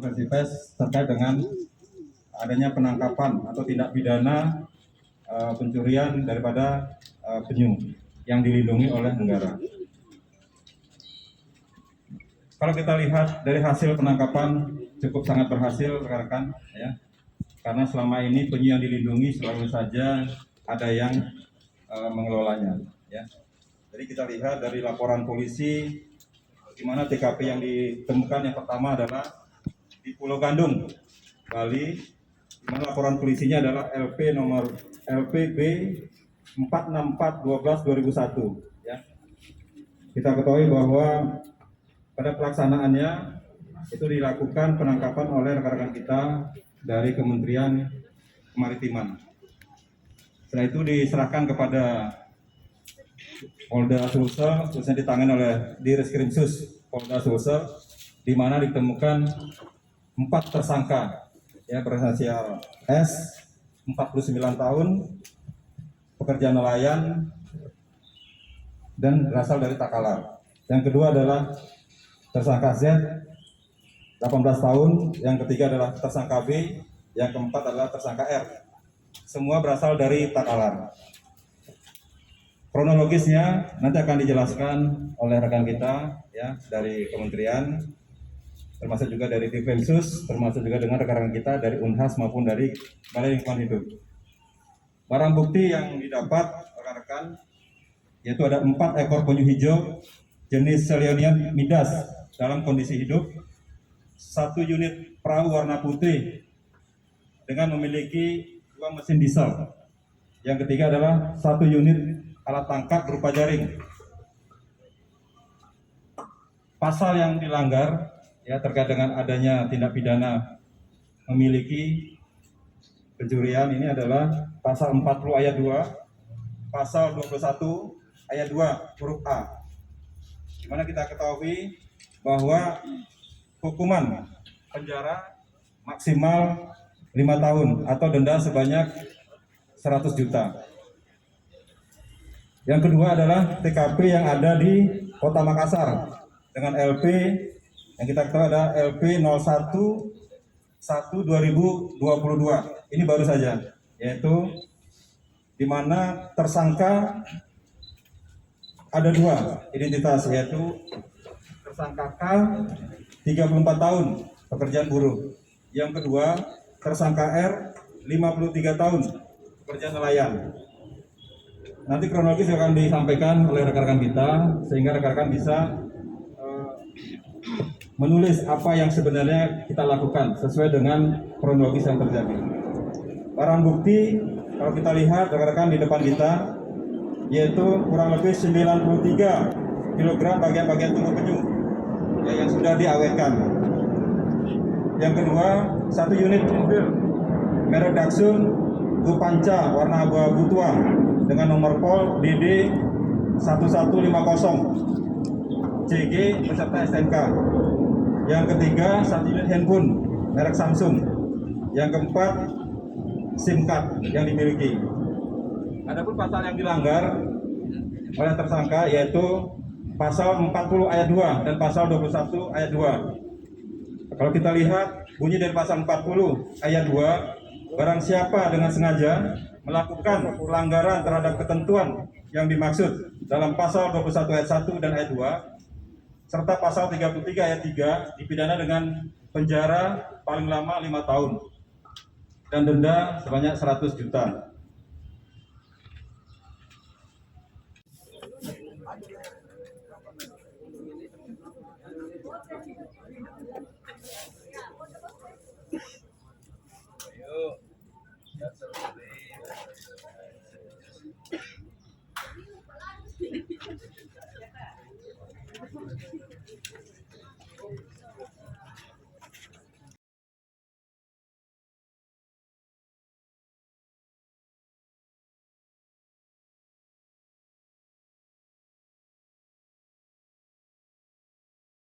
konferensi pers terkait dengan adanya penangkapan atau tindak pidana pencurian daripada penyu yang dilindungi oleh negara. Kalau kita lihat dari hasil penangkapan cukup sangat berhasil rekan-rekan, ya, karena selama ini penyu yang dilindungi selalu saja ada yang mengelolanya, ya. Jadi kita lihat dari laporan polisi di mana TKP yang ditemukan yang pertama adalah di Pulau Gandung, Bali, di mana laporan polisinya adalah LP nomor LPB 464/12/2001, ya. Kita ketahui bahwa pada pelaksanaannya itu dilakukan penangkapan oleh rekan-rekan kita dari Kementerian Kemaritiman. Setelah itu diserahkan kepada Polda Sulsel, khususnya ditangani oleh Direskrimsus Polda Sulsel, di mana ditemukan 4 tersangka, ya, berinisial S, 49 tahun, pekerja nelayan, dan berasal dari Takalar. Yang kedua adalah tersangka Z, 18 tahun, yang ketiga adalah tersangka B, yang keempat adalah tersangka R. Semua berasal dari Takalar. Kronologisnya nanti akan dijelaskan oleh rekan kita, ya, dari kementerian, termasuk juga dari Divemsus, termasuk juga dengan rekan-rekan kita dari Unhas maupun dari Balai Lingkungan Hidup. Barang bukti yang didapat rekan-rekan yaitu ada 4 ekor penyu hijau jenis Selionian midas dalam kondisi hidup, 1 unit perahu warna putih dengan memiliki 2 mesin diesel. Yang ketiga adalah 1 unit alat tangkap berupa jaring. Pasal yang dilanggar, ya, terkait dengan adanya tindak pidana memiliki pencurian ini adalah pasal 40 ayat 2, pasal 21 ayat 2 huruf A. Di mana kita ketahui bahwa hukuman penjara maksimal 5 tahun atau denda sebanyak 100 juta. Yang kedua adalah TKP yang ada di Kota Makassar dengan LP yang kita ketahui ada LP 01/1/2022. Ini baru saja, yaitu di mana tersangka ada 2 identitas, yaitu tersangka K, 34 tahun, pekerjaan buruh. Yang kedua, tersangka R, 53 tahun, pekerjaan nelayan. Nanti kronologis akan disampaikan oleh rekan-rekan kita, sehingga rekan-rekan bisa menulis apa yang sebenarnya kita lakukan sesuai dengan kronologis yang terjadi. Barang bukti, kalau kita lihat rekan-rekan di depan kita, yaitu kurang lebih 93 kg bagian-bagian tubuh penyu, ya, yang sudah diawetkan. Yang kedua, 1 unit mobil merek Datsun Gupanca warna abu-abu tua dengan nomor pol DD 1150 CG beserta STNK. Yang ketiga, 1 unit handphone merek Samsung. Yang keempat, SIM card yang dimiliki. Adapun pasal yang dilanggar oleh tersangka yaitu pasal 40 ayat 2 dan pasal 21 ayat 2. Kalau kita lihat bunyi dari pasal 40 ayat 2, barang siapa dengan sengaja melakukan pelanggaran terhadap ketentuan yang dimaksud dalam pasal 21 ayat 1 dan ayat 2 serta pasal 33 ayat 3 dipidana dengan penjara paling lama 5 tahun dan denda sebanyak 100 juta.